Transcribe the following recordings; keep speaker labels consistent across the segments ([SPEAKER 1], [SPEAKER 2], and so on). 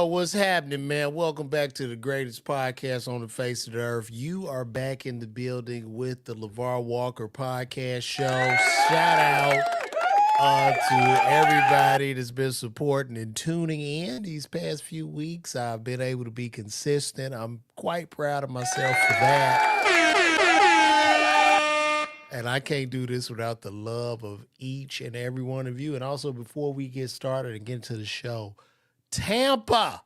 [SPEAKER 1] what's happening, man? Welcome back to the greatest podcast on the face of the earth. You are back in the building with the LeVar Walker podcast show. Shout out to everybody that's been supporting and tuning in these past few weeks. I've been able to be consistent. I'm quite proud of myself for that. And I can't do this without the love of each and every one of you. And also, before we get started and get into the show, Tampa,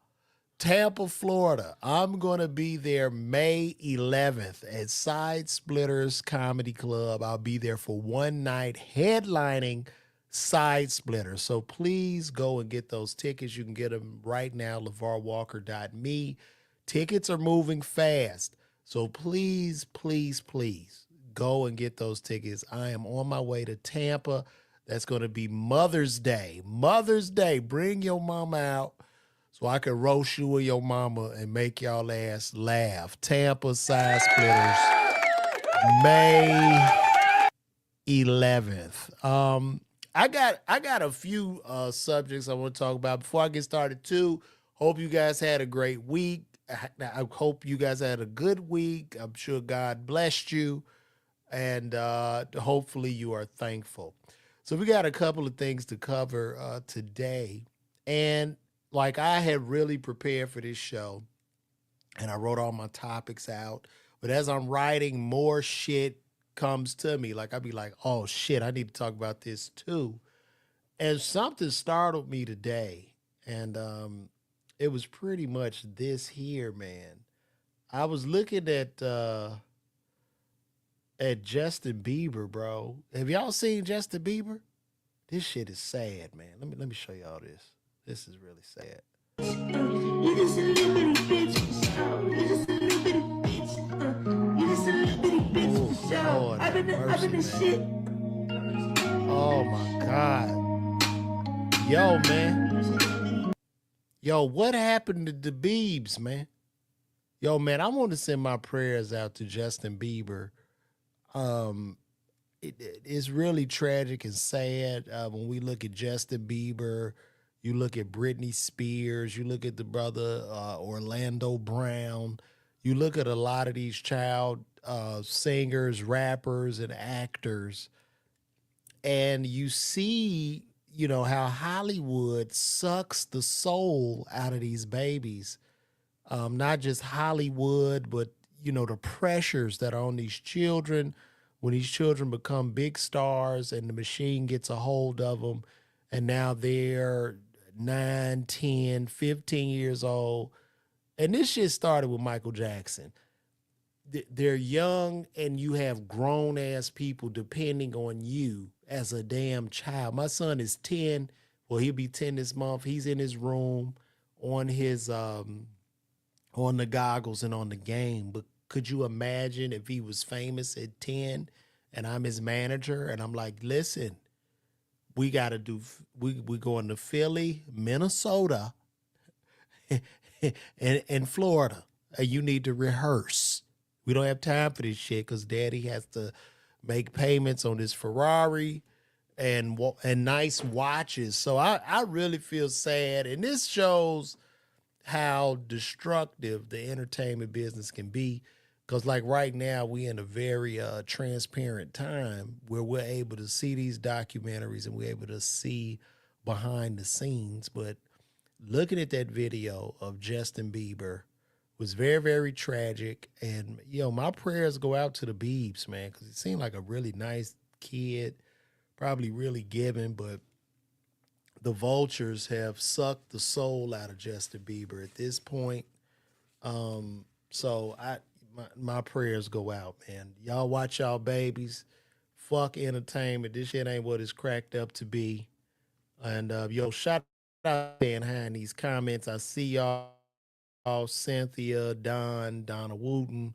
[SPEAKER 1] Florida. I'm going to be there May 11th at Side Splitters Comedy Club. I'll be there for one night headlining Side Splitters. So please go and get those tickets. You can get them right now, LeVarWalker.me. Tickets are moving fast. So please, please, please go and get those tickets. I am on my way to Tampa. That's going to be Mother's Day. Mother's Day. Bring your mama out so I can roast you and your mama and make y'all ass laugh. Tampa Side Splitters, May 11th. I got a few subjects I want to talk about before I get started too. Hope you guys had a great week. I hope you guys had a good week. I'm sure God blessed you, and hopefully you are thankful. So we got a couple of things to cover today. And like I had really prepared for this show and I wrote all my topics out. But as I'm writing, more shit comes to me. Like I'd be like, oh shit, I need to talk about this too. And something startled me today. And it was pretty much this here, man. I was looking at Justin Bieber, bro. Have y'all seen Justin Bieber? This shit is sad, man. Let me show y'all this. This is really sad. You just a little bitty bitch. You just a little bitty bitch. You just a little bitty bitch for sure. Lord, I've been the shit. Oh my God. Yo, man. Yo, what happened to the Biebs, man? Yo, man, I want to send my prayers out to Justin Bieber. It's really tragic and sad when we look at Justin Bieber. You look at Britney Spears. You look at the brother Orlando Brown. You look at a lot of these child singers, rappers, and actors, and you see, you know, how Hollywood sucks the soul out of these babies. Not just Hollywood, but you know the pressures that are on these children when these children become big stars and the machine gets a hold of them, and now they're 9, 10, 15 years old. And this shit started with Michael Jackson. They're young and you have grown ass people depending on you as a damn child. My son is 10. Well, he'll be 10 this month. He's in his room on his on the goggles and on the game. But could you imagine if he was famous at 10 and I'm his manager and I'm like, listen, we got to do, we going to Philly, Minnesota, and Florida. And you need to rehearse. We don't have time for this shit because daddy has to make payments on his Ferrari and nice watches. So I really feel sad. And this shows how destructive the entertainment business can be. Because like right now, we in a very transparent time where we're able to see these documentaries and we're able to see behind the scenes. But looking at that video of Justin Bieber was very, very tragic. And, you know, my prayers go out to the Biebs, man, because he seemed like a really nice kid, probably really giving, but the vultures have sucked the soul out of Justin Bieber at this point. So my prayers go out, man. Y'all watch y'all babies. Fuck entertainment. This shit ain't what it's cracked up to be. And yo, shout out behind these comments. I see y'all, Cynthia, Donna Wooten.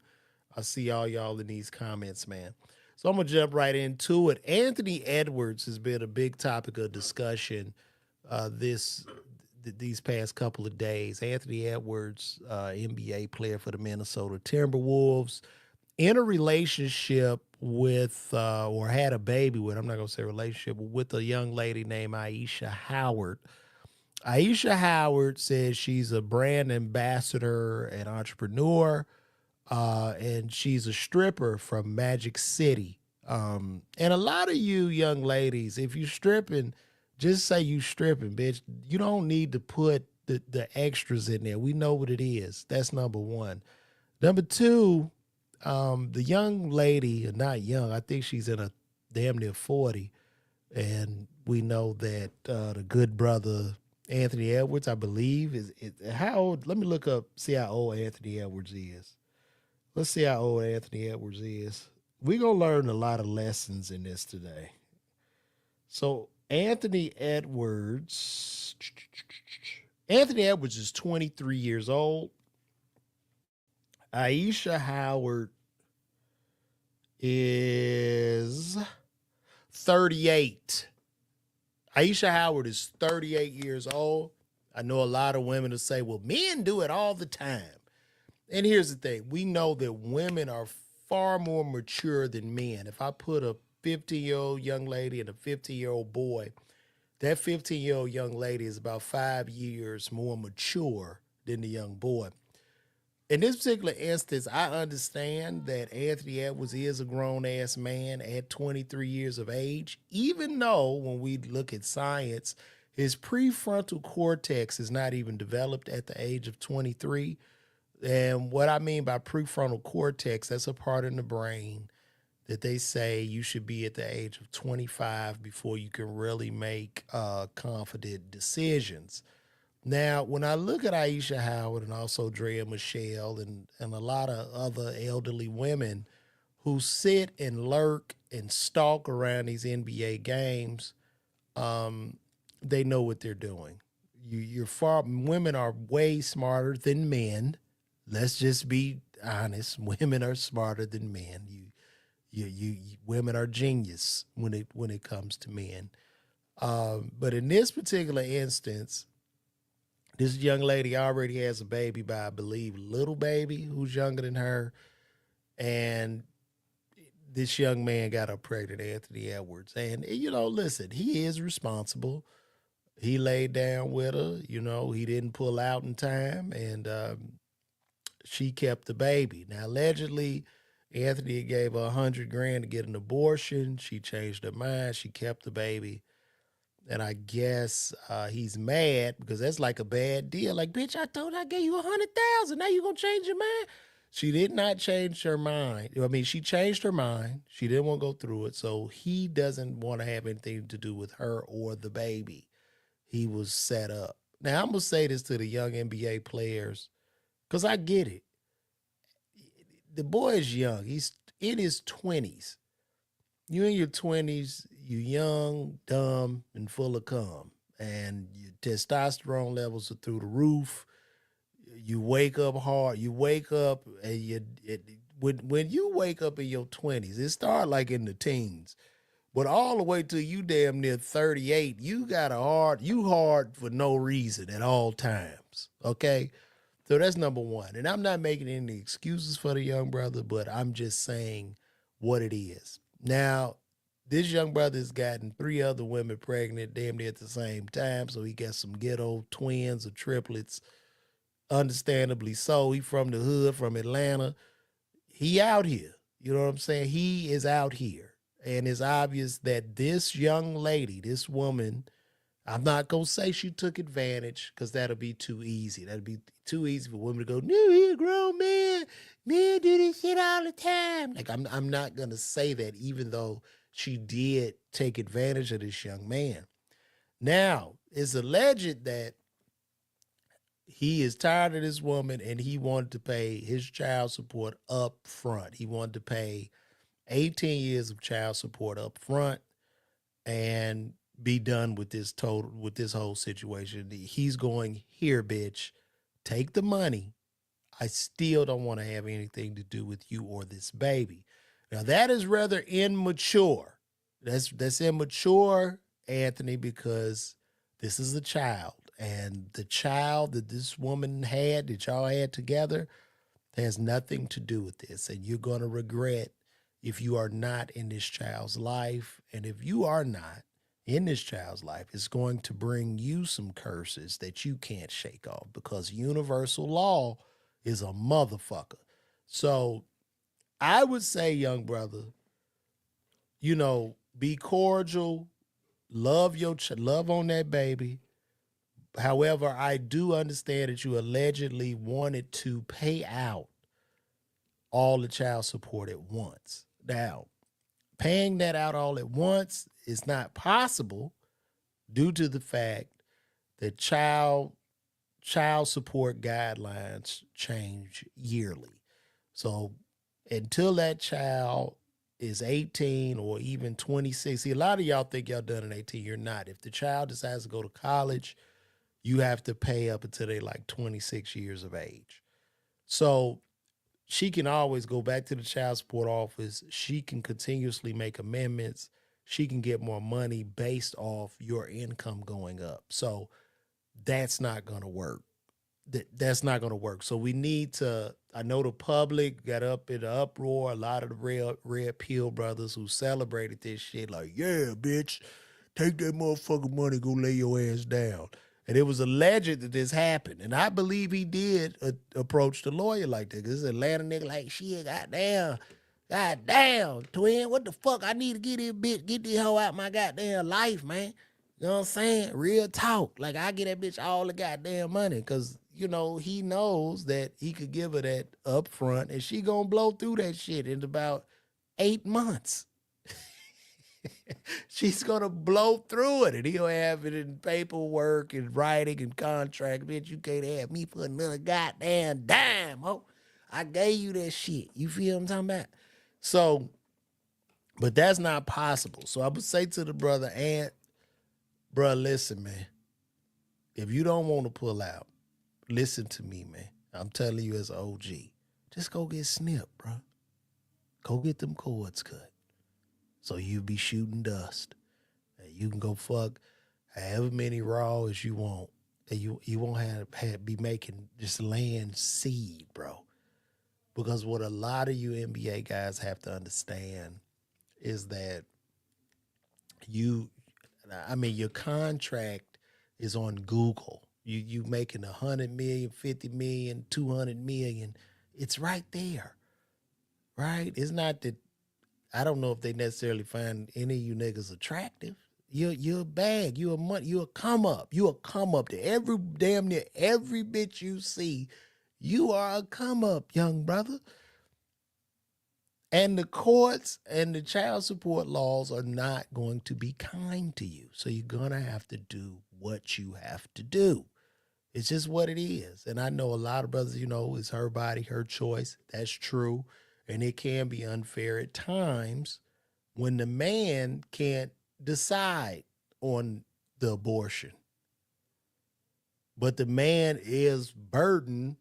[SPEAKER 1] I see all y'all in these comments, man. So I'm gonna jump right into it. Anthony Edwards has been a big topic of discussion these past couple of days. Anthony Edwards, NBA player for the Minnesota Timberwolves, in a relationship with, or had a baby with, I'm not going to say relationship, with a young lady named Aisha Howard. Aisha Howard says she's a brand ambassador and entrepreneur, and she's a stripper from Magic City. And a lot of you young ladies, if you stripping, just say you stripping, bitch. You don't need to put the extras in there. We know what it is. That's number one. Number two, the young lady, not young, I think she's in a damn near 40. And we know that the good brother Anthony Edwards, I believe, is how old? Let me look up, see how old Anthony Edwards is. Let's see how old Anthony Edwards is. We're going to learn a lot of lessons in this today. So, Anthony Edwards is 23 years old. Aisha Howard is 38. Aisha Howard is 38 years old. I know a lot of women will say, well, men do it all the time. And here's the thing. We know that women are far more mature than men. If I put a 15-year-old young lady and a 15-year-old boy, that 15-year-old young lady is about 5 years more mature than the young boy. In this particular instance, I understand that Anthony Edwards is a grown-ass man at 23 years of age, even though when we look at science, his prefrontal cortex is not even developed at the age of 23. And what I mean by prefrontal cortex, that's a part in the brain that they say you should be at the age of 25 before you can really make confident decisions. Now, when I look at Aisha Howard and also Drea Michelle and a lot of other elderly women who sit and lurk and stalk around these NBA games, they know what they're doing. Women are way smarter than men. Let's just be honest. Women are smarter than men. Women are genius when it comes to men. But in this particular instance, this young lady already has a baby by, I believe, little baby who's younger than her. And this young man got her pregnant, Anthony Edwards. And, listen, he is responsible. He laid down with her. He didn't pull out in time. And she kept the baby. Now, allegedly, Anthony gave her $100,000 to get an abortion. She changed her mind. She kept the baby. And I guess he's mad because that's like a bad deal. Like, bitch, I gave you $100,000. Now you gonna change your mind? She did not change her mind. I mean, she changed her mind. She didn't want to go through it. So he doesn't want to have anything to do with her or the baby. He was set up. Now I'm gonna say this to the young NBA players because I get it. The boy is young. He's in his 20s. You in your 20s, you young, dumb, and full of cum. And your testosterone levels are through the roof. You wake up hard. You wake up and when you wake up in your 20s, it started like in the teens. But all the way till you damn near 38, you hard for no reason at all times. Okay? So that's number one. And I'm not making any excuses for the young brother, but I'm just saying what it is. Now, this young brother's gotten 3 other women pregnant damn near at the same time. So he got some ghetto twins or triplets. Understandably so. He from the hood, from Atlanta. He out here. You know what I'm saying? He is out here. And it's obvious that this young lady, this woman, I'm not going to say she took advantage because that'll be too easy. That'll be too easy for women to go, no, he's a grown man. Men do this shit all the time. Like, I'm not going to say that, even though she did take advantage of this young man. Now, it's alleged that he is tired of this woman and he wanted to pay his child support up front. He wanted to pay 18 years of child support up front and be done with this whole situation. He's going, here, bitch, take the money. I still don't want to have anything to do with you or this baby. Now that is rather immature. That's immature, Anthony, because this is a child. And the child that this woman had, that y'all had together, has nothing to do with this. And you're going to regret if you are not in this child's life. And if you are not, in this child's life is going to bring you some curses that you can't shake off because universal law is a motherfucker. So I would say, young brother, be cordial, love love on that baby. However, I do understand that you allegedly wanted to pay out all the child support at once. Now, paying that out all at once is not possible due to the fact that child support guidelines change yearly. So until that child is 18 or even 26, see, a lot of y'all think y'all done at 18. You're not. If the child decides to go to college, you have to pay up until they like 26 years of age. So she can always go back to the child support office. She can continuously make amendments. She can get more money based off your income going up. So that's not going to work. That's not going to work. So we need to, I know the public got up in the uproar. A lot of the red pill brothers who celebrated this shit like, yeah, bitch, take that motherfucking money, go lay your ass down. And it was alleged that this happened. And I believe he did approach the lawyer like that. This Atlanta nigga like, shit, goddamn, twin, what the fuck? I need to get this hoe out my goddamn life, man. You know what I'm saying? Real talk. Like, I get that bitch all the goddamn money because, he knows that he could give her that up front and she gonna blow through that shit in about 8 months. She's gonna blow through it, and he'll have it in paperwork and writing and contract. Bitch, you can't have me for another goddamn dime, ho. I gave you that shit. You feel what I'm talking about? So, but that's not possible. So I would say to the brother, Ant, bro, listen, man. If you don't want to pull out, listen to me, man. I'm telling you as an OG, just go get snipped, bro. Go get them cords cut. So you be shooting dust. And you can go fuck however many raw as you want. And you won't be making just laying seed, bro. Because what a lot of you NBA guys have to understand is that your contract is on Google. You making 100 million, 50 million, 200 million. It's right there, right? It's not that. I don't know if they necessarily find any of you niggas attractive. You're a bag. You're a money. You're a come up. You're a come up to every damn near every bitch you see. You are a come up, young brother. And the courts and the child support laws are not going to be kind to you. So you're going to have to do what you have to do. It's just what it is. And I know a lot of brothers, it's her body, her choice. That's true. And it can be unfair at times when the man can't decide on the abortion. But the man is burdened,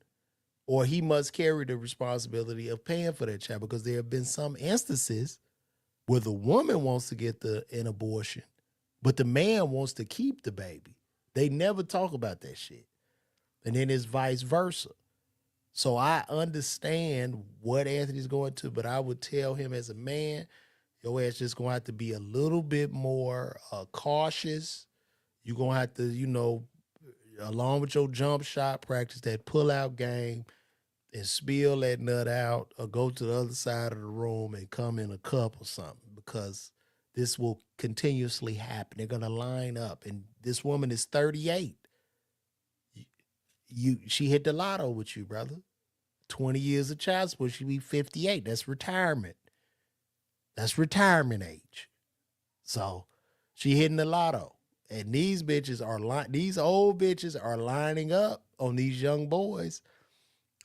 [SPEAKER 1] or he must carry the responsibility of paying for that child, because there have been some instances where the woman wants to get an abortion, but the man wants to keep the baby. They never talk about that shit. And then it's vice versa. So I understand what Anthony's going to, but I would tell him as a man, your ass just going to have to be a little bit more cautious. You're going to have to, along with your jump shot, practice that pull-out game and spill that nut out, or go to the other side of the room and come in a cup or something, because this will continuously happen. They're going to line up. And this woman is 38. She hit the lotto with you, brother. 20 years of child support, she'd be 58. That's retirement. That's retirement age. So she hitting the lotto. And these old bitches are lining up on these young boys.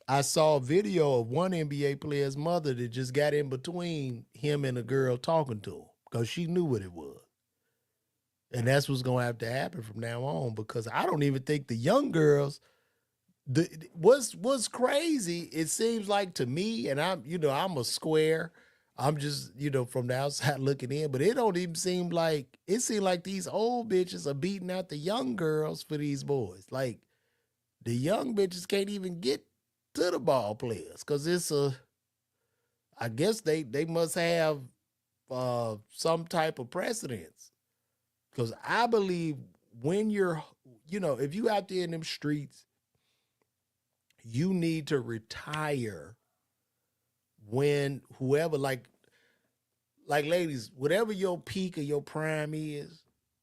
[SPEAKER 1] I saw a video of one NBA player's mother that just got in between him and a girl talking to him because she knew what it was. And that's what's going to have to happen from now on, because I don't even think the young girls, what's crazy, it seems like to me, and I'm a square. I'm just, from the outside looking in, but it don't even seem like, it seems like these old bitches are beating out the young girls for these boys. Like, the young bitches can't even get to the ball players because I guess they must have some type of precedence. Because I believe when you're, if you out there in them streets, you need to retire when whoever, like ladies, whatever your peak or your prime is,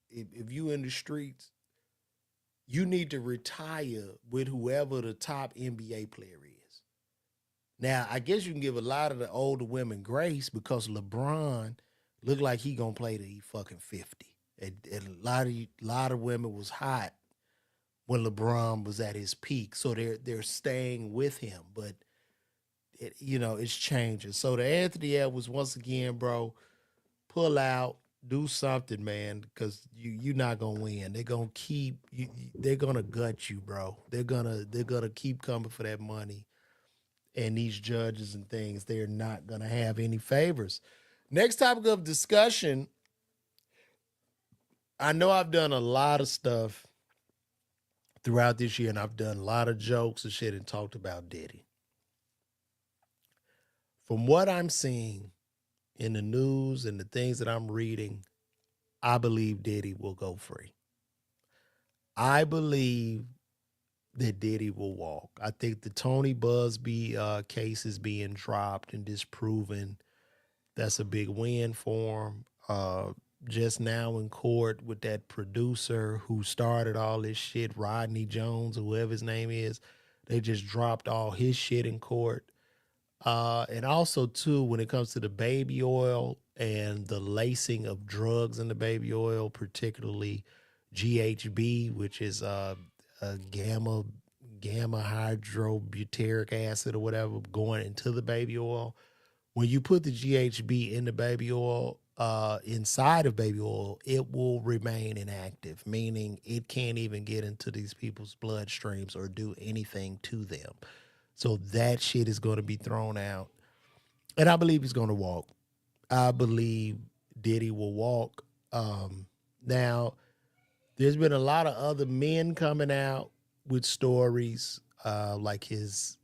[SPEAKER 1] if you in the streets, you need to retire with whoever the top NBA player is. Now, I guess you can give a lot of the older women grace because LeBron looked like he gonna play to he fucking 50. And a lot of women was hot when LeBron was at his peak, so they're staying with him. But it's changing. So the Anthony Edwards once again, bro, pull out, do something, man, because you're not gonna win. They're gonna keep you. They're gonna gut you, bro. They're gonna keep coming for that money, and these judges and things, they're not gonna have any favors. Next topic of discussion. I know I've done a lot of stuff throughout this year, and I've done a lot of jokes and shit and talked about Diddy. From what I'm seeing in the news and the things that I'm reading, I believe Diddy will go free. I believe that Diddy will walk. I think the Tony Busby case is being dropped and disproven. That's a big win for him. Just now in court with that producer who started all this shit, Rodney Jones, or whoever his name is, they just dropped all his shit in court. And also, too, when it comes to the baby oil and the lacing of drugs in the baby oil, particularly GHB, which is a gamma hydrobutyric acid or whatever going into the baby oil. When you put the GHB in the baby oil, inside of baby oil, it will remain inactive, meaning it can't even get into these people's bloodstreams or do anything to them. So that shit is going to be thrown out. And I believe he's going to walk. I believe Diddy will walk. Now, there's been a lot of other men coming out with stories, like his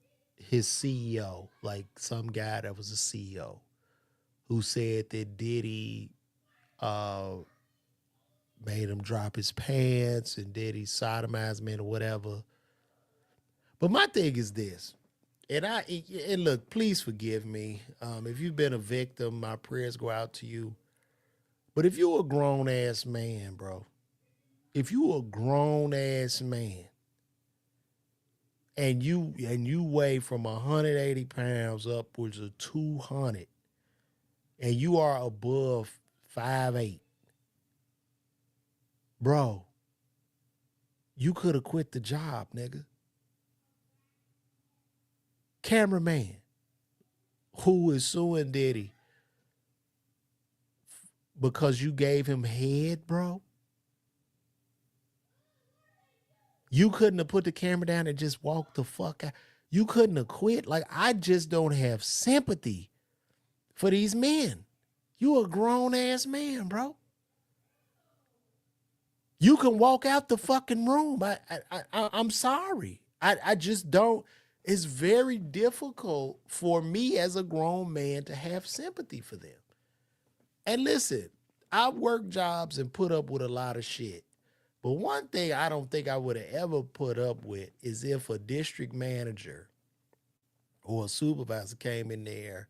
[SPEAKER 1] CEO, like some guy that was a CEO, who said that Diddy made him drop his pants and Diddy sodomized men or whatever. But my thing is this. And look, please forgive me. If you've been a victim, my prayers go out to you. But if you're a grown ass man, bro, if you a grown ass man and you weigh from 180 pounds upwards of 200, and you are above 5'8", bro, you could have quit the job, nigga. Cameraman who is suing Diddy because you gave him head, bro. You couldn't have put the camera down and just walked the fuck out. You couldn't have quit. Like, I just don't have sympathy for these men. You a grown ass man, bro. You can walk out the fucking room. I'm sorry. I just don't. It's very difficult for me as a grown man to have sympathy for them. And listen, I've worked jobs and put up with a lot of shit. But one thing I don't think I would have ever put up with is if a district manager or a supervisor came in there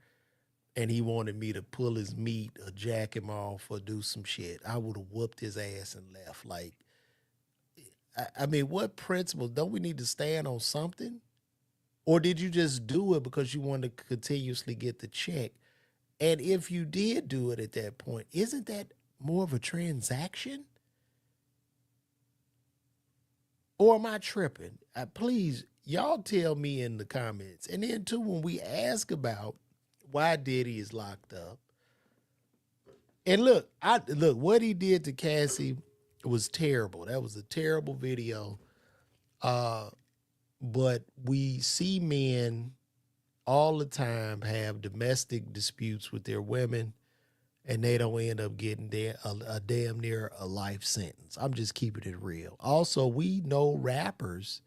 [SPEAKER 1] and he wanted me to pull his meat or jack him off or do some shit. I would have whooped his ass and left. Like, I mean, what principle? Don't we need to stand on something? Or did you just do it because you wanted to continuously get the check? And if you did do it at that point, isn't that more of a transaction? Or am I tripping? Please, y'all tell me in the comments. And then, too, when we ask about why Diddy is locked up, and look, what he did to Cassie was terrible. That was a terrible video. But we see men all the time have domestic disputes with their women, and they don't end up getting a damn near a life sentence. I'm just keeping it real. Also, we know rappers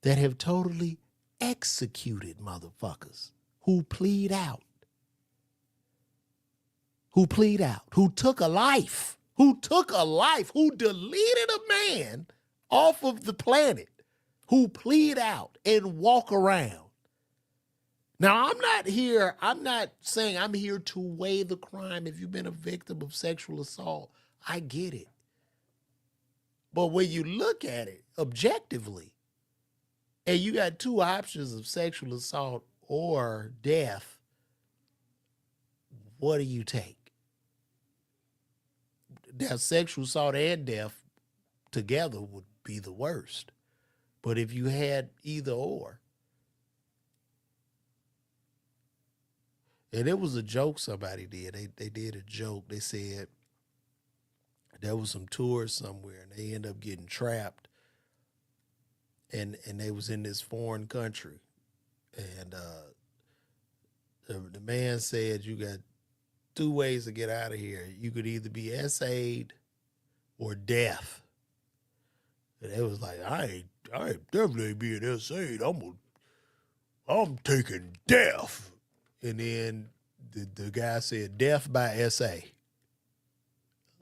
[SPEAKER 1] that have totally executed motherfuckers who plead out, who took a life who took a life, who deleted a man off of the planet, who plead out and walk around. Now, I'm not saying I'm here to weigh the crime. If you've been a victim of sexual assault, I get it. But when you look at it objectively, and you got two options of sexual assault or death, what do you take? Now, sexual assault and death together would be the worst. But if you had either or, and it was a joke somebody did. They did a joke. They said there was some tourists somewhere and they end up getting trapped, and they was in this foreign country. And the man said you got two ways to get out of here. You could either be SA'd or death. And they was like, I ain't definitely being SA'd. I'm taking death. And then the guy said death by SA.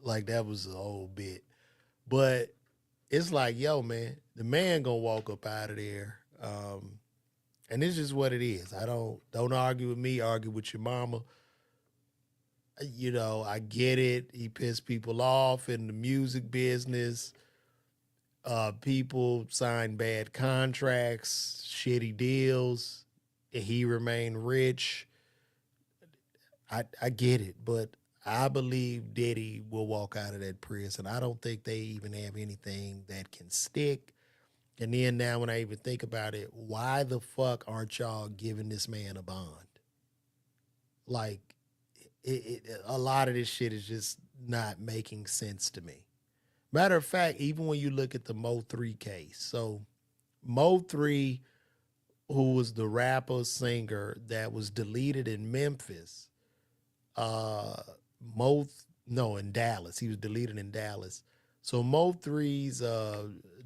[SPEAKER 1] Like that was the whole bit. But it's like, yo, man, the man gonna walk up out of there. And it's just what it is. I don't argue with me, argue with your mama. You know, I get it. He pissed people off in the music business. People sign bad contracts, shitty deals, and he remained rich. I get it, but I believe Diddy will walk out of that prison. I don't think they even have anything that can stick. And then now when I even think about it, why the fuck aren't y'all giving this man a bond? Like, a lot of this shit is just not making sense to me. Matter of fact, even when you look at the Mo 3 case. So Mo 3, who was the rapper singer that was deleted in Memphis, in Dallas. He was deleted in Dallas. So Mo 3's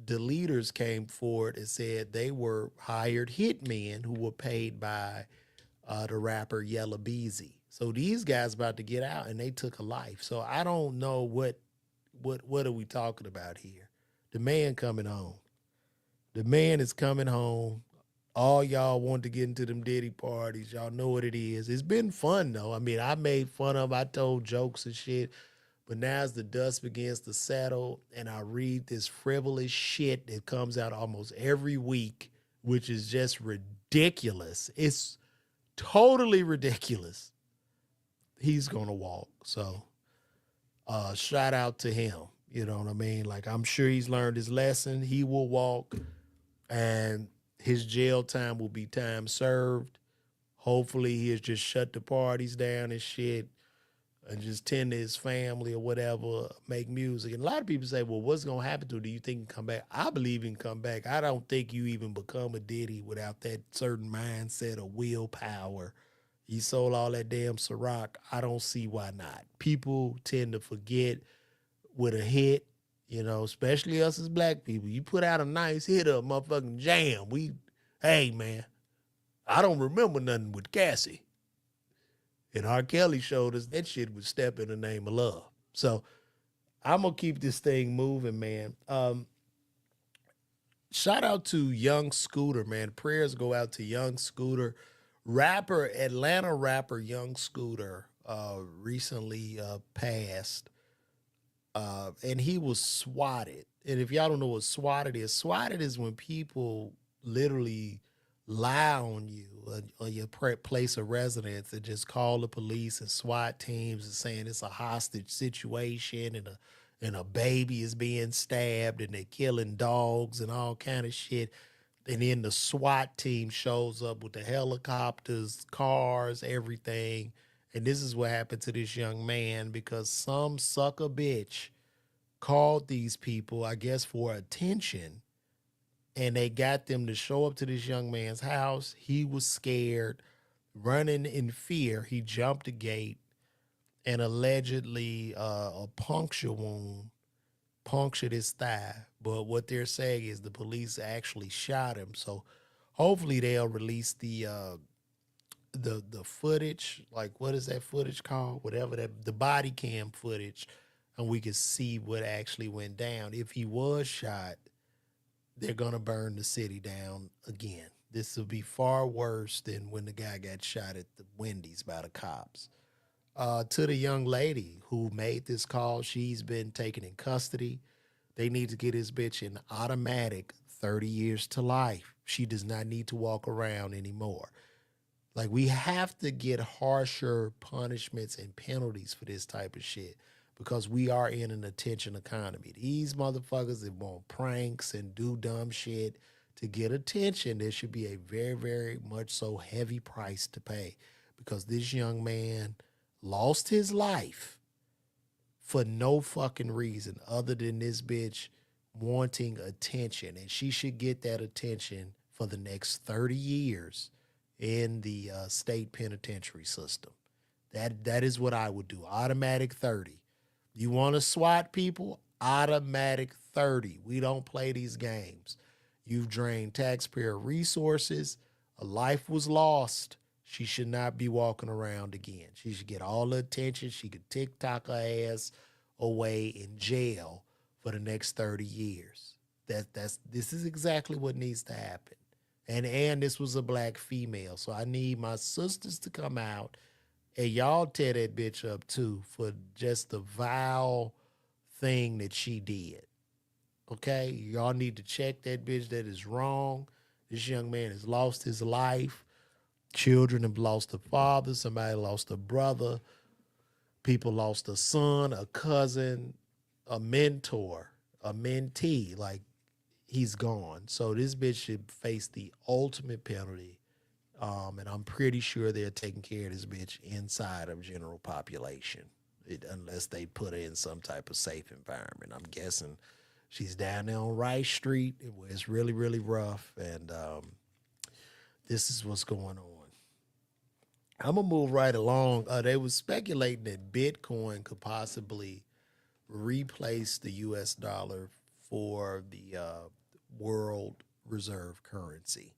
[SPEAKER 1] deleters came forward and said they were hired hitmen who were paid by the rapper Yella Beezy. So these guys about to get out and they took a life. So I don't know what are we talking about here. The man coming home. The man is coming home. All y'all want to get into them Diddy parties. Y'all know what it is. It's been fun, though. I mean, I made fun of him. I told jokes and shit. But now as the dust begins to settle and I read this frivolous shit that comes out almost every week, which is just ridiculous. It's totally ridiculous. He's going to walk. So shout out to him. You know what I mean? Like, I'm sure he's learned his lesson. He will walk. And his jail time will be time served. Hopefully he'll just shut the parties down and shit and just tend to his family or whatever, make music. And a lot of people say, well, what's going to happen to him? Do you think he can come back? I believe he can come back. I don't think you even become a Diddy without that certain mindset of willpower. He sold all that damn Ciroc. I don't see why not. People tend to forget with a hit. You know, especially us as black people. You put out a nice hit up, motherfucking jam. Hey, man, I don't remember nothing with Cassie. And R. Kelly showed us that shit would step in the name of love. So I'm going to keep this thing moving, man. Shout out to Young Scooter, man. Prayers go out to Young Scooter. Atlanta rapper Young Scooter recently passed. And he was swatted. And if y'all don't know what swatted is when people literally lie on you on your place of residence and just call the police and SWAT teams and saying it's a hostage situation and a baby is being stabbed and they're killing dogs and all kind of shit. And then the SWAT team shows up with the helicopters, cars, everything. And this is what happened to this young man because some sucker bitch called these people, I guess, for attention. And they got them to show up to this young man's house. He was scared, running in fear. He jumped the gate and allegedly a puncture wound punctured his thigh. But what they're saying is the police actually shot him. So hopefully they'll release the footage. Like, what is that footage called? Whatever the body cam footage. and we could see what actually went down. If he was shot, they're gonna burn the city down again. This will be far worse than when the guy got shot at the Wendy's by the cops. To the young lady who made this call, she's been taken in custody. They need to get this bitch an automatic 30 years to life. She does not need to walk around anymore. Like, we have to get harsher punishments and penalties for this type of shit because we are in an attention economy. These motherfuckers that want pranks and do dumb shit to get attention, there should be a very, very much so heavy price to pay because this young man lost his life for no fucking reason other than this bitch wanting attention. And she should get that attention for the next 30 years in the state penitentiary system. That is what I would do. Automatic 30. You want to SWAT people? Automatic 30. We don't play these games. You've drained taxpayer resources. A life was lost. She should not be walking around again. She should get all the attention. She could TikTok her ass away in jail for the next 30 years. This is exactly what needs to happen. And this was a black female. So I need my sisters to come out and y'all tear that bitch up too for just the vile thing that she did. Okay? Y'all need to check that bitch. That is wrong. This young man has lost his life. Children have lost a father. Somebody lost a brother. People lost a son, a cousin, a mentor, a mentee. Like, he's gone. So this bitch should face the ultimate penalty. And I'm pretty sure they're taking care of this bitch inside of general population, unless they put her in some type of safe environment. I'm guessing she's down there on Rice Street where it's really, really rough. And this is what's going on. I'm going to move right along. They was speculating that Bitcoin could possibly replace the U.S. dollar for the world reserve currency.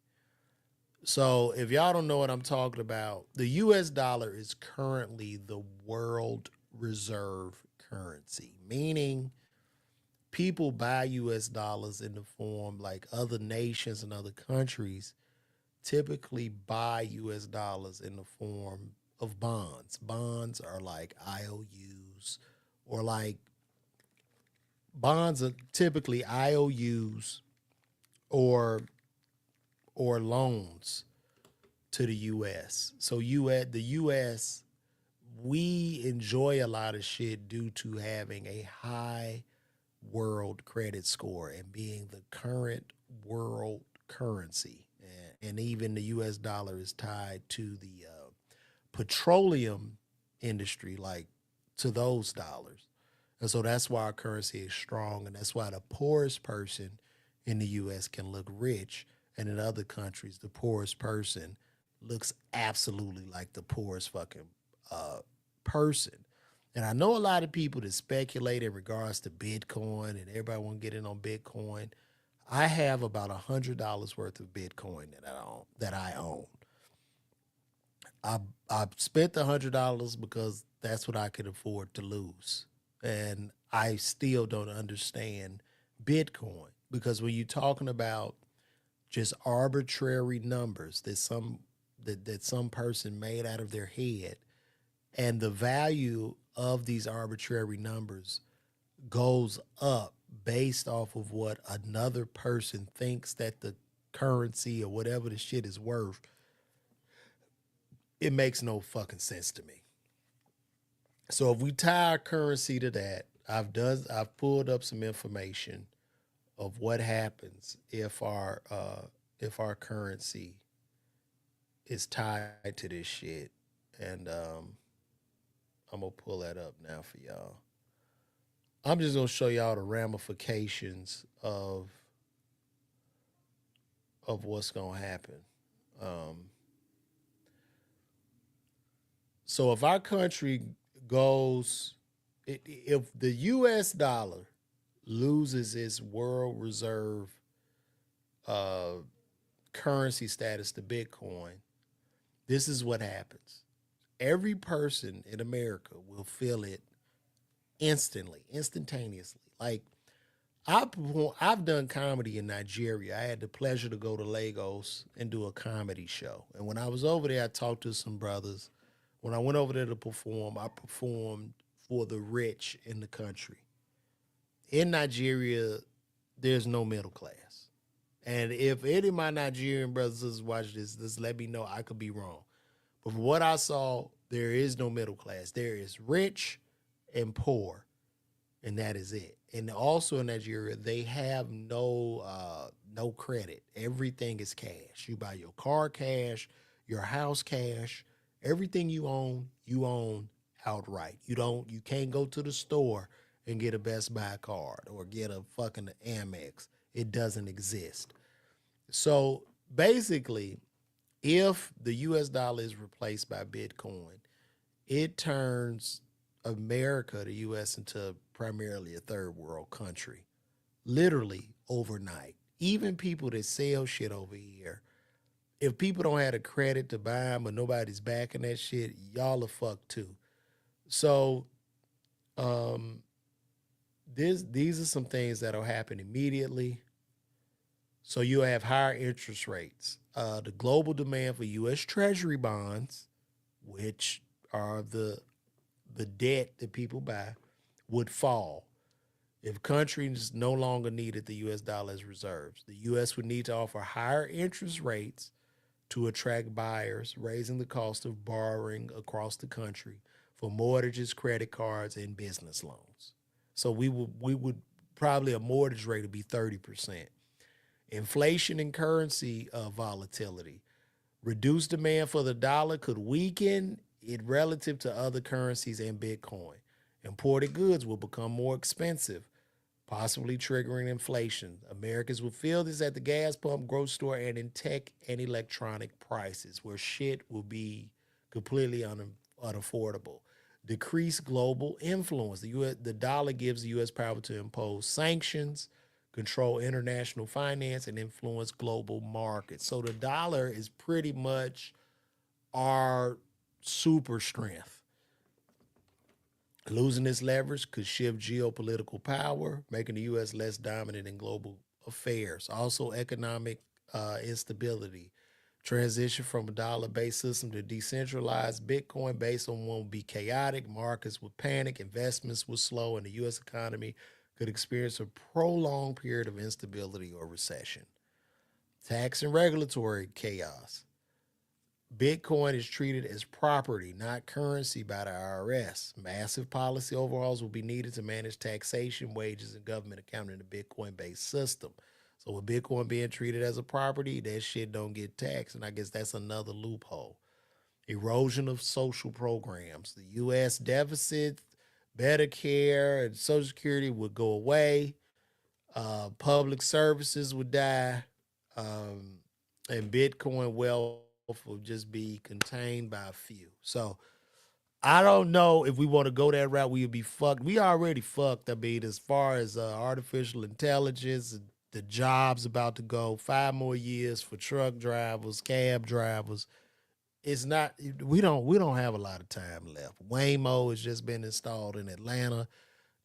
[SPEAKER 1] So if y'all don't know what I'm talking about, the U.S. dollar is currently the world reserve currency, meaning people buy U.S. dollars in the form like other nations and other countries typically buy U.S. dollars in the form of bonds. Bonds are like IOUs or like bonds are typically IOUs or loans to the U.S. So the U.S., we enjoy a lot of shit due to having a high world credit score and being the current world currency. And even the U.S. dollar is tied to the petroleum industry, like to those dollars. And so that's why our currency is strong. And that's why the poorest person in the U.S. can look rich. And in other countries, the poorest person looks absolutely like the poorest fucking person. And I know a lot of people that speculate in regards to Bitcoin and everybody want to get in on Bitcoin. I have about $100 worth of Bitcoin that I own. I spent the $100 because that's what I could afford to lose. And I still don't understand Bitcoin because when you're talking about just arbitrary numbers that some person made out of their head, and the value of these arbitrary numbers goes up based off of what another person thinks that the currency or whatever the shit is worth, it makes no fucking sense to me. So if we tie our currency to that, I've pulled up some information of what happens if our currency is tied to this shit, and I'm gonna pull that up now for y'all. I'm just gonna show y'all the ramifications of what's gonna happen. Um, so if our country goes, if the U.S. dollar loses its world reserve uh, currency status to Bitcoin, this is what happens. Every person in America will feel it instantly, instantaneously. Like I've done comedy in Nigeria. I had the pleasure to go to Lagos and do a comedy show. And when I was over there, I talked to some brothers. When I went over there to perform, I performed for the rich in the country. In Nigeria, there's no middle class. And if any of my Nigerian brothers and sisters watch this, just let me know. I could be wrong. But from what I saw, there is no middle class. There is rich and poor, and that is it. And also in Nigeria, they have no credit. Everything is cash. You buy your car cash, your house cash, everything you own outright. You can't go to the store and get a Best Buy card or get a fucking Amex. It doesn't exist. So basically, if the US dollar is replaced by Bitcoin, it turns America, the US, into primarily a third world country, literally overnight. Even people that sell shit over here, if people don't have the credit to buy them or nobody's backing that shit, y'all are fucked too. So, um, these are some things that'll happen immediately. So you'll have higher interest rates. The global demand for U.S. Treasury bonds, which are the debt that people buy, would fall. If countries no longer needed the U.S. dollar as reserves, the U.S. would need to offer higher interest rates to attract buyers, raising the cost of borrowing across the country for mortgages, credit cards, and business loans. So we would probably a mortgage rate would be 30%. Inflation and currency volatility. Reduced demand for the dollar could weaken it relative to other currencies and Bitcoin. Imported goods will become more expensive, possibly triggering inflation. Americans will feel this at the gas pump, grocery store, and in tech and electronic prices, where shit will be completely unaffordable. Decreased global influence. The dollar gives the U.S. power to impose sanctions, control international finance, and influence global markets. So the dollar is pretty much our super strength. Losing this leverage could shift geopolitical power, making the U.S. less dominant in global affairs. Also, economic instability. Transition from a dollar based system to decentralized Bitcoin based on one will be chaotic. Markets would panic, investments would slow, and the U.S. economy could experience a prolonged period of instability or recession. Tax and regulatory chaos. Bitcoin is treated as property, not currency by the IRS. Massive policy overhauls will be needed to manage taxation, wages, and government accounting in a Bitcoin based system. So, with Bitcoin being treated as a property, that shit don't get taxed. And I guess that's another loophole. Erosion of social programs. The U.S. deficit, Medicare, and Social Security would go away. Public services would die. Um, and Bitcoin wealth will just be contained by a few. So I don't know if we want to go that route. We would be fucked. We already fucked. I mean, as far as artificial intelligence, the jobs about to go 5 more years for truck drivers, cab drivers. It's not. We don't have a lot of time left. Waymo has just been installed in Atlanta.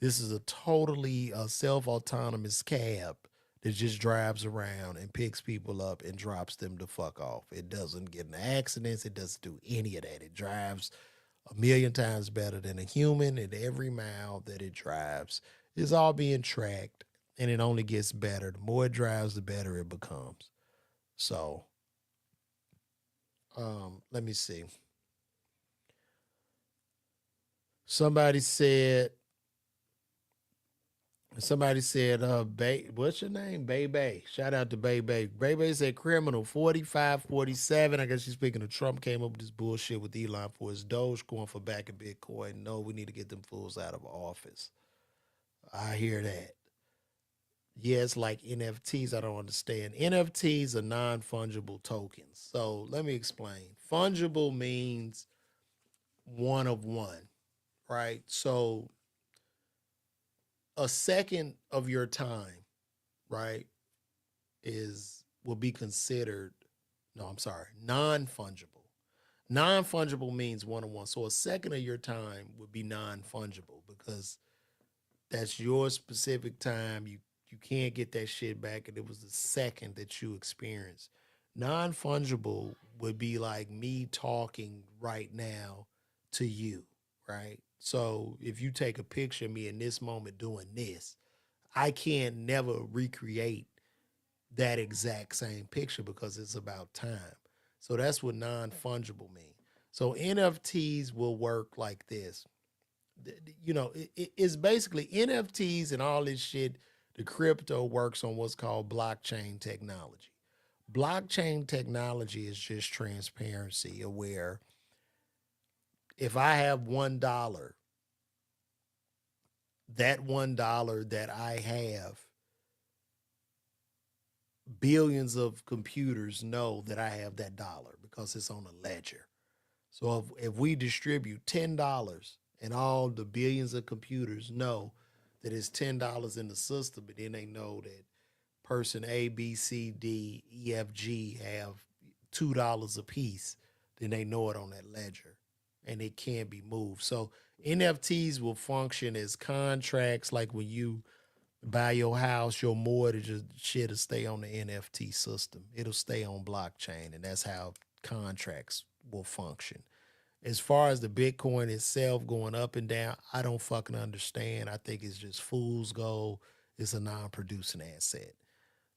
[SPEAKER 1] This is a totally self autonomous cab that just drives around and picks people up and drops them the fuck off. It doesn't get in accidents. It doesn't do any of that. It drives a million times better than a human, and every mile that it drives is all being tracked, and it only gets better. The more it drives, the better it becomes. So, let me see. Somebody said Somebody said, what's your name? Bebe. Shout out to Bebe. Bebe said criminal 45, 47. I guess she's speaking of Trump came up with this bullshit with Elon for his Doge going for back in Bitcoin. No, we need to get them fools out of office. I hear that. Yeah, it's like NFTs. I don't understand. NFTs are non fungible tokens. So let me explain. Fungible means one of one, right? So a second of your time, right, is will be considered, no, I'm sorry, non-fungible. Non-fungible means one on one. So a second of your time would be non-fungible because That's your specific time. You can't get that shit back, and it was the second that you experienced. Non-fungible would be like me talking right now to you, right? So if you take a picture of me in this moment doing this, I can't never recreate that exact same picture because it's about time. So that's what non-fungible means. So NFTs will work like this. It's basically NFTs and all this shit. The crypto works on what's called blockchain technology. Blockchain technology is just transparency, where if I have $1, that $1 that I have, billions of computers know that I have that dollar because it's on a ledger. So if we distribute $10 and all the billions of computers know that it's $10 in the system, and then they know that person A, B, C, D, E, F, G have $2 a piece, then they know it on that ledger and it can't be moved. So NFTs will function as contracts, like when you buy your house, your mortgage shit will stay on the NFT system. It'll stay on blockchain, and that's how contracts will function. As far as the Bitcoin itself going up and down, I don't fucking understand. I think it's just fool's gold. It's a non-producing asset.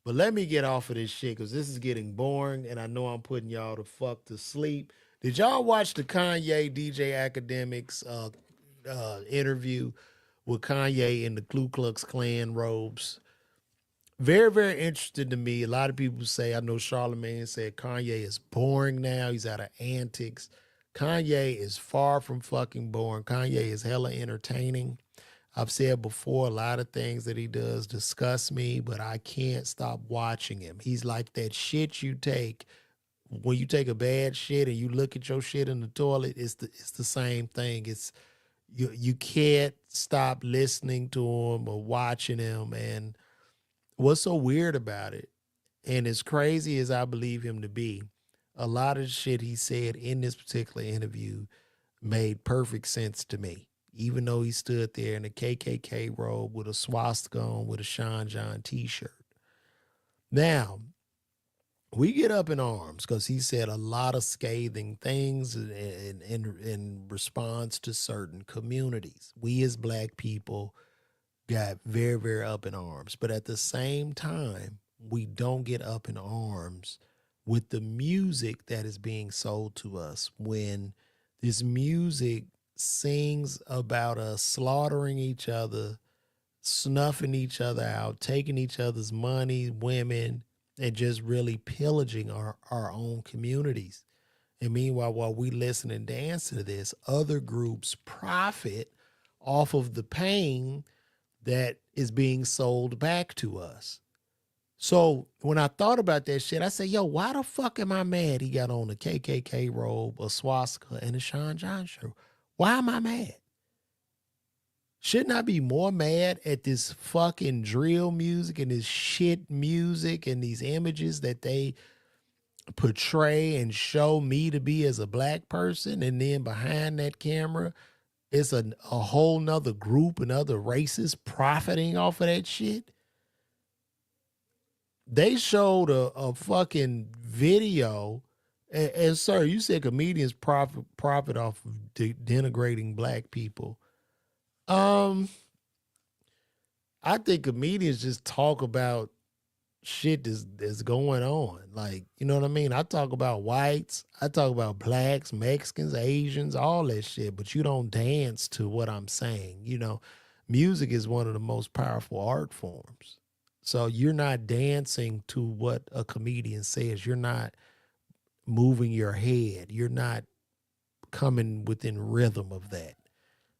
[SPEAKER 1] But let me get off of this shit because this is getting boring, and I know I'm putting y'all the fuck to sleep. Did y'all watch the Kanye DJ Academics interview with Kanye in the Ku Klux Klan robes? Very, very interesting to me. A lot of people say, I know Charlemagne said Kanye is boring now. He's out of antics. Kanye is far from fucking boring. Kanye is hella entertaining. I've said before, a lot of things that he does disgust me, but I can't stop watching him. He's like that shit you take when you take a bad shit and you look at your shit in the toilet. It's the same thing. It's you can't stop listening to him or watching him. And what's so weird about it, and as crazy as I believe him to be, a lot of the shit he said in this particular interview made perfect sense to me. Even though he stood there in a KKK robe with a swastika on with a Sean John t-shirt. Now, we get up in arms because he said a lot of scathing things in response to certain communities. We as black people got very, very up in arms. But at the same time, we don't get up in arms with the music that is being sold to us, when this music sings about us slaughtering each other, snuffing each other out, taking each other's money, women, and just really pillaging our own communities. And meanwhile, while we listen and dance to this, other groups profit off of the pain that is being sold back to us. So when I thought about that shit, I said, yo, why the fuck am I mad he got on a KKK robe, a swastika, and a Sean John shirt? Why am I mad? Shouldn't I be more mad at this fucking drill music and this shit music and these images that they portray and show me to be as a black person, and then behind that camera it's a whole nother group and other races profiting off of that shit? They showed a fucking video, and sir, you said comedians profit off of denigrating black people. Um, I think comedians just talk about shit that's going on. Like, you know what I mean? I talk about whites, I talk about blacks, Mexicans, Asians, all that shit, but you don't dance to what I'm saying. Music is one of the most powerful art forms. So you're not dancing to what a comedian says. You're not moving your head. You're not coming within rhythm of that.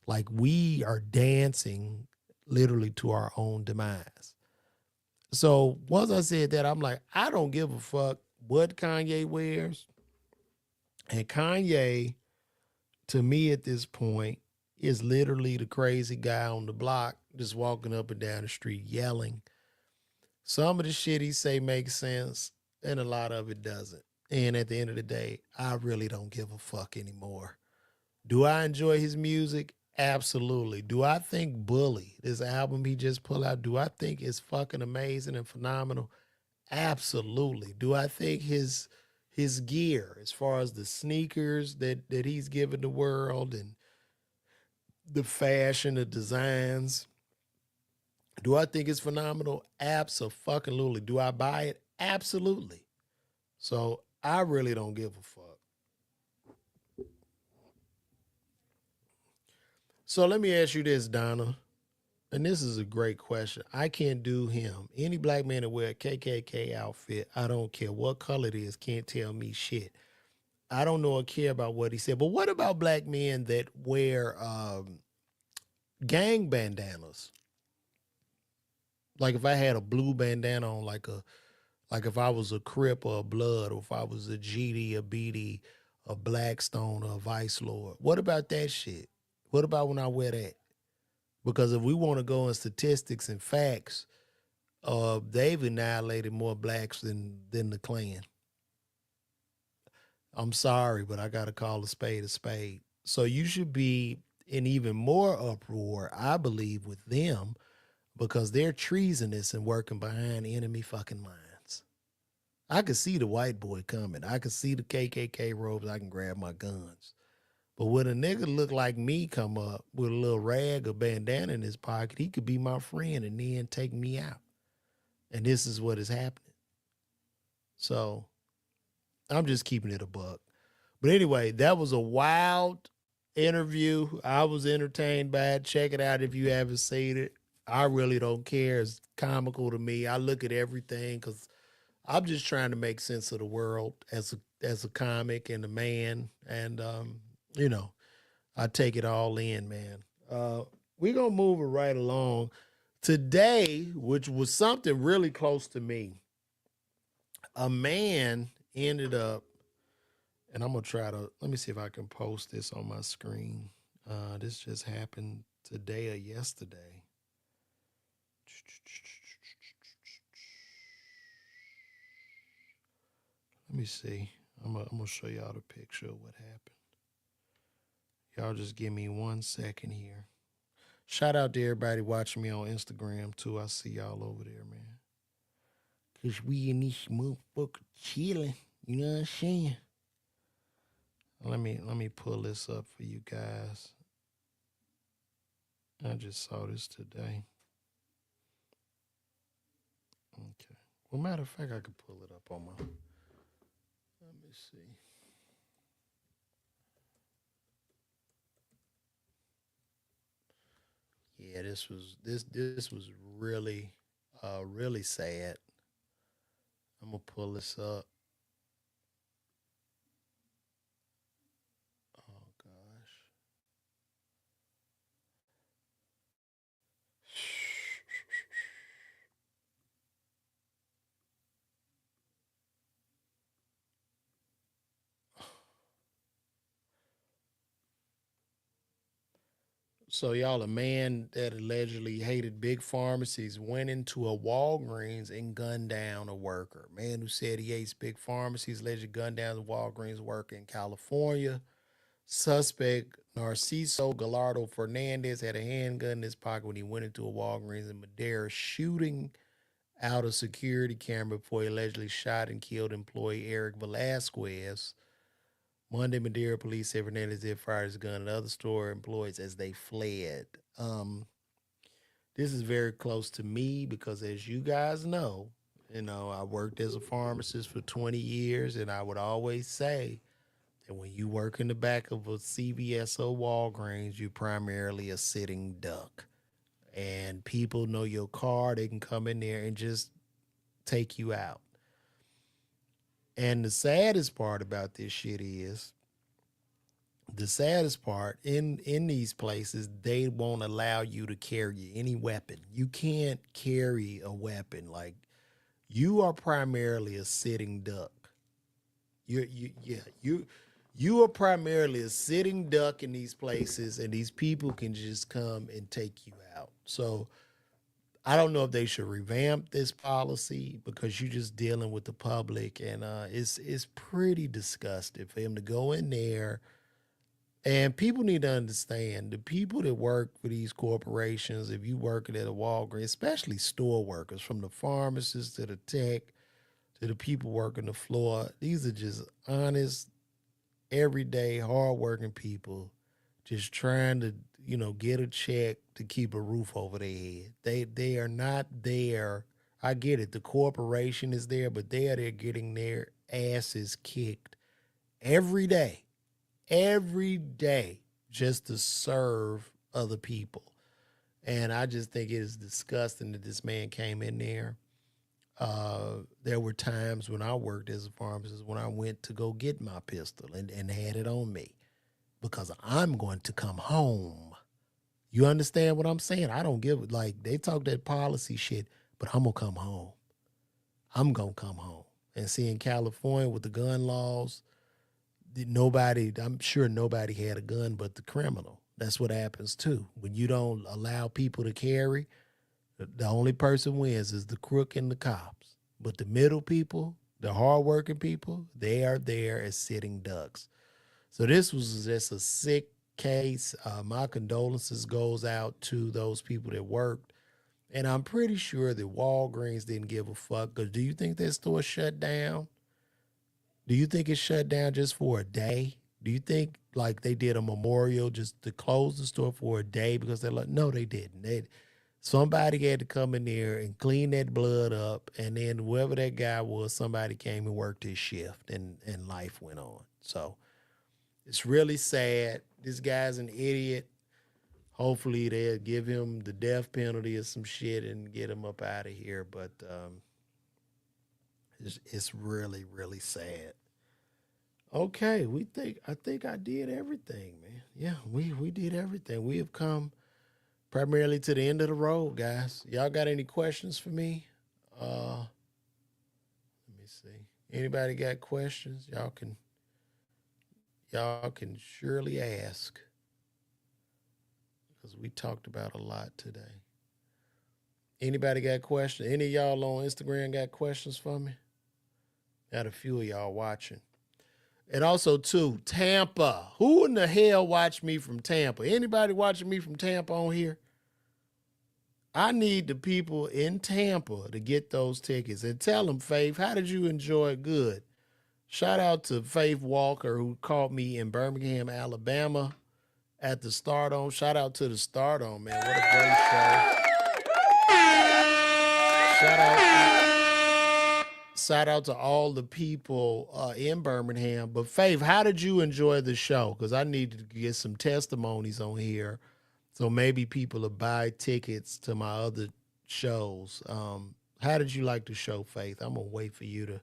[SPEAKER 1] Like, we are dancing literally to our own demise. So once I said that, I'm like, I don't give a fuck what Kanye wears. And Kanye, to me at this point, is literally the crazy guy on the block just walking up and down the street yelling. Some of the shit he say makes sense, and a lot of it doesn't. And at the end of the day, I really don't give a fuck anymore. Do I enjoy his music? Absolutely. Do I think Bully, this album he just put out, do I think it's fucking amazing and phenomenal? Absolutely. Do I think his gear, as far as the sneakers that he's given the world and the fashion, the designs, do I think it's phenomenal? Absolutely. Do I buy it? Absolutely. So I really don't give a fuck. So let me ask you this, Donna. And this is a great question. I can't do him. Any black man that wear a KKK outfit, I don't care what color it is, can't tell me shit. I don't know or care about what he said. But what about black men that wear gang bandanas? Like if I had a blue bandana on, like if I was a Crip or a Blood, or if I was a GD, a BD, a Blackstone, or a Vice Lord. What about that shit? What about when I wear that? Because if we want to go in statistics and facts, they've annihilated more blacks than the Klan. I'm sorry, but I got to call a spade a spade. So you should be in even more uproar, I believe, with them because they're treasonous and working behind enemy fucking lines. I could see the white boy coming. I could see the KKK robes. I can grab my guns. But when a nigga look like me come up with a little rag or bandana in his pocket, he could be my friend and then take me out. And this is what is happening. So I'm just keeping it a buck. But anyway, that was a wild interview. I was entertained by it. Check it out if you haven't seen it. I really don't care. It's comical to me. I look at everything because I'm just trying to make sense of the world as a comic and a man, and you know, I take it all in, man. We're gonna move it right along today, which was something really close to me. A man ended up, and I'm gonna try to let me see if I can post this on my screen. This just happened today or yesterday. Let me see. I'm gonna show y'all the picture of what happened. Y'all just give me 1 second here. Shout out to everybody watching me on Instagram too. I see y'all over there, man. Cause we in this motherfucker chilling. You know what I'm saying? Let me pull this up for you guys. I just saw this today. Okay. Well, matter of fact, I could pull it up on my. Let me see. Yeah, this was really really sad. I'm gonna pull this up. Oh gosh. So y'all, a man that allegedly hated big pharmacies went into a Walgreens and gunned down a worker. Man who said he hates big pharmacies allegedly gunned down a Walgreens worker in California. Suspect Narciso Gallardo Fernandez had a handgun in his pocket when he went into a Walgreens in Madera, shooting out a security camera before he allegedly shot and killed employee Eric Velasquez. Monday, Madeira police said Fernandez did fire his gun at other store employees as they fled. Um, this is very close to me because, as you guys know, I worked as a pharmacist for 20 years, and I would always say that when you work in the back of a CVS or Walgreens, you're primarily a sitting duck. And people know your car, they can come in there and just take you out. And the saddest part in these places, they won't allow you to carry any weapon. You can't carry a weapon. Like, you are primarily a sitting duck. You are primarily a sitting duck in these places, and these people can just come and take you out. So I don't know if they should revamp this policy because you're just dealing with the public, and it's pretty disgusting for him to go in there. And people need to understand the people that work for these corporations, if you working at a Walgreens, especially store workers, from the pharmacists to the tech to the people working the floor, these are just honest, everyday, hardworking people just trying to, get a check to keep a roof over their head. They are not there. I get it. The corporation is there, but they are there getting their asses kicked every day, just to serve other people. And I just think it is disgusting that this man came in there. There were times when I worked as a pharmacist when I went to go get my pistol and had it on me because I'm going to come home. You understand what I'm saying? I don't give like they talk that policy shit, but I'm gonna come home. I'm gonna come home. And see in California with the gun laws, I'm sure nobody had a gun but the criminal. That's what happens too. When you don't allow people to carry, the only person wins is the crook and the cops. But the middle people, the hardworking people, they are there as sitting ducks. So this was just a sick case. My condolences goes out to those people that worked. And I'm pretty sure that Walgreens didn't give a fuck. Because do you think that store shut down? Do you think it shut down just for a day? Do you think like they did a memorial just to close the store for a day because they're like, no, they didn't. Somebody had to come in there and clean that blood up, and then whoever that guy was, somebody came and worked his shift, and life went on. So it's really sad. This guy's an idiot. Hopefully they'll give him the death penalty or some shit and get him up out of here. But it's really, really sad. Okay, I think I did everything, man. Yeah, we did everything. We have come primarily to the end of the road, guys. Y'all got any questions for me? Let me see. Anybody got questions? Y'all can surely ask because we talked about a lot today. Anybody got questions? Any of y'all on Instagram got questions for me? Got a few of y'all watching. And also, too, Tampa. Who in the hell watched me from Tampa? Anybody watching me from Tampa on here? I need the people in Tampa to get those tickets and tell them, Faith, how did you enjoy it? Good. Shout out to Faith Walker, who caught me in Birmingham, Alabama at the Stardome. Shout out to the Stardome, man. What a great show. Shout out to all the people in Birmingham. But Faith, how did you enjoy the show? Because I need to get some testimonies on here. So maybe people will buy tickets to my other shows. How did you like the show, Faith? I'm going to wait for you to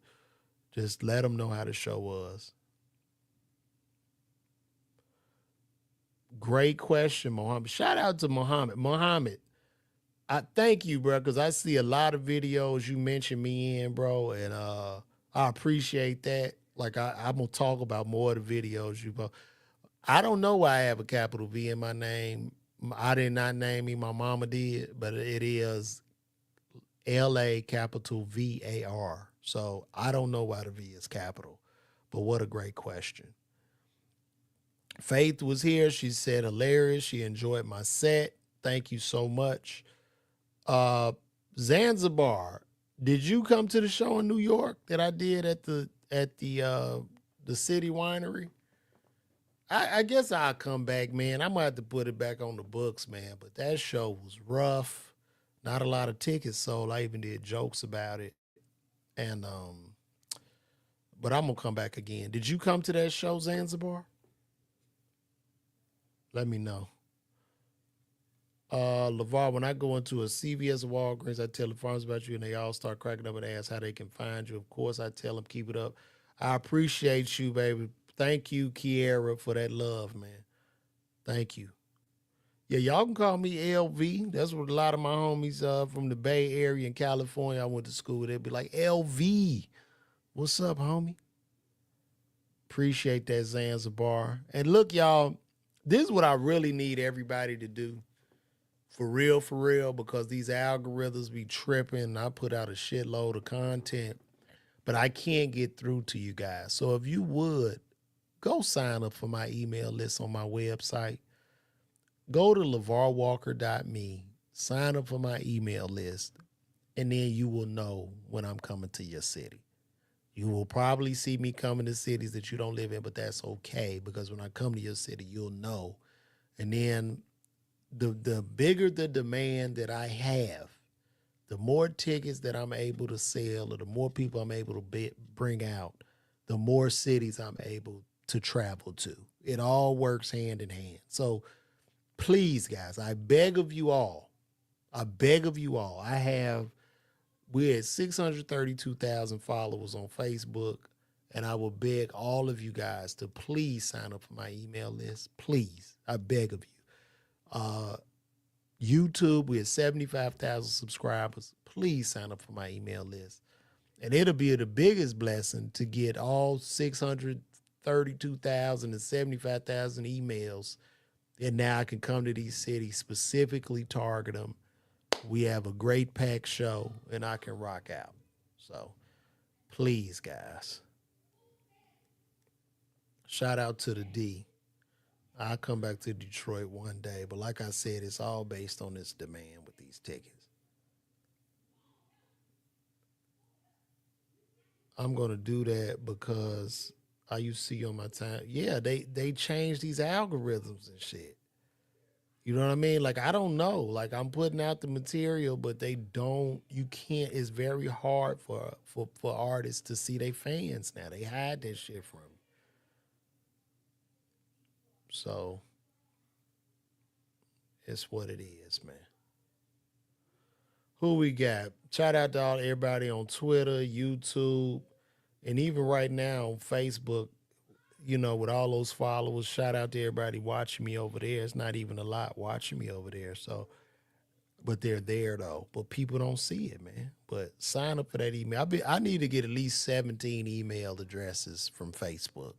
[SPEAKER 1] just let them know how the show was. Great question, Mohammed. Shout out to Mohammed. Mohammed, I thank you, bro, because I see a lot of videos you mentioned me in, bro, and I appreciate that. Like, I'm going to talk about more of the videos you post. I don't know why I have a capital V in my name. I did not name me. My mama did, but it is LA capital VAR. So I don't know why the V is capital, but what a great question. Faith was here. She said hilarious. She enjoyed my set. Thank you so much. Zanzibar, did you come to the show in New York that I did at the City Winery? I guess I'll come back, man. I'm gonna have to put it back on the books, man. But that show was rough. Not a lot of tickets sold. I even did jokes about it. And but I'm gonna come back again. Did you come to that show, Zanzibar? Let me know. LeVar, when I go into a CVS or Walgreens, I tell the farmers about you and they all start cracking up and ask how they can find you. Of course, I tell them keep it up. I appreciate you, baby. Thank you, Kiera, for that love, man. Thank you. Yeah, y'all can call me LV. That's what a lot of my homies from the Bay Area in California I went to school with. They'd be like, LV, what's up, homie? Appreciate that, Zanzibar. And look, y'all, this is what I really need everybody to do. For real, because these algorithms be tripping. I put out a shitload of content, but I can't get through to you guys. So if you would, go sign up for my email list on my website. Go to LeVarWalker.me, sign up for my email list, and then you will know when I'm coming to your city. You will probably see me coming to cities that you don't live in, but that's okay because when I come to your city, you'll know. And then the bigger the demand that I have, the more tickets that I'm able to sell or the more people I'm able to bring out, the more cities I'm able to travel to. It all works hand in hand. So please, guys, I beg of you all. I beg of you all. We had 632,000 followers on Facebook, and I will beg all of you guys to please sign up for my email list. Please, I beg of you. YouTube, we have 75,000 subscribers. Please sign up for my email list. And it'll be the biggest blessing to get all 632,000 and 75,000 emails. And now I can come to these cities, specifically target them. We have a great packed show, and I can rock out. So please, guys. Shout out to the D. I'll come back to Detroit one day. But like I said, it's all based on this demand with these tickets. I'm going to do that because I used to see on my time. Yeah, they changed these algorithms and shit. You know what I mean? Like, I don't know. Like, I'm putting out the material, but you can't, it's very hard for artists to see their fans now. They hide that shit from you. So, it's what it is, man. Who we got? Shout out to everybody on Twitter, YouTube, and even right now on Facebook, with all those followers. Shout out to everybody watching me over there. It's not even a lot watching me over there. So, but they're there though. But people don't see it, man. But sign up for that email. I need to get at least 17 email addresses from Facebook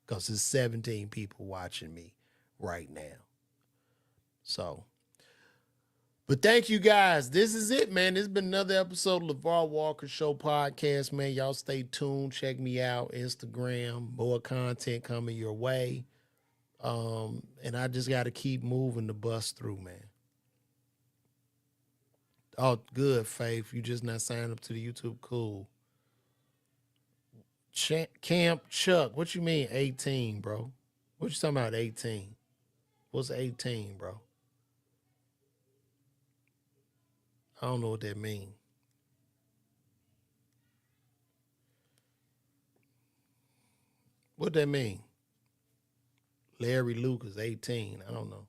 [SPEAKER 1] because there's 17 people watching me right now. So, but thank you guys. This is it, man. This has been another episode of LeVar Walker Show podcast, man. Y'all stay tuned. Check me out. Instagram. More content coming your way. And I just got to keep moving the bus through, man. Oh, good, Faith. You just not signed up to the YouTube. Cool. Camp Chuck. What you mean 18, bro? What you talking about 18? What's 18, bro? I don't know what that means. What that mean? Larry Lucas, 18. I don't know.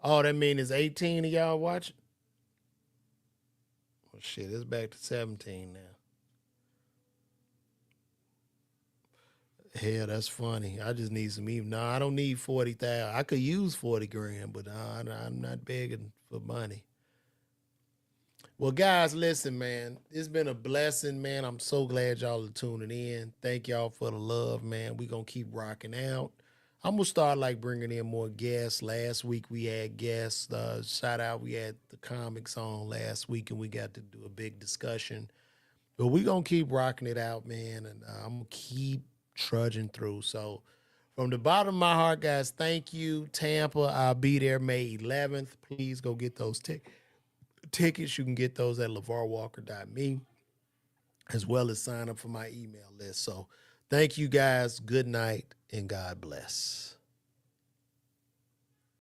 [SPEAKER 1] Oh, that mean it's 18 of y'all watching? Well, shit, it's back to 17 now. Hell, that's funny. I just need some even. No, I don't need 40,000. I could use 40 grand, but I'm not begging for money. Well, guys, listen, man. It's been a blessing, man. I'm so glad y'all are tuning in. Thank y'all for the love, man. We gonna keep rocking out. I'm gonna start like bringing in more guests. Last week we had guests. Shout out, we had the comics on last week, and we got to do a big discussion. But we gonna keep rocking it out, man, and I'm gonna keep trudging through. So, from the bottom of my heart, guys, thank you, Tampa. I'll be there May 11th. Please go get those tickets. You can get those at LeVarWalker.me, as well as sign up for my email list. So, thank you, guys. Good night, and God bless.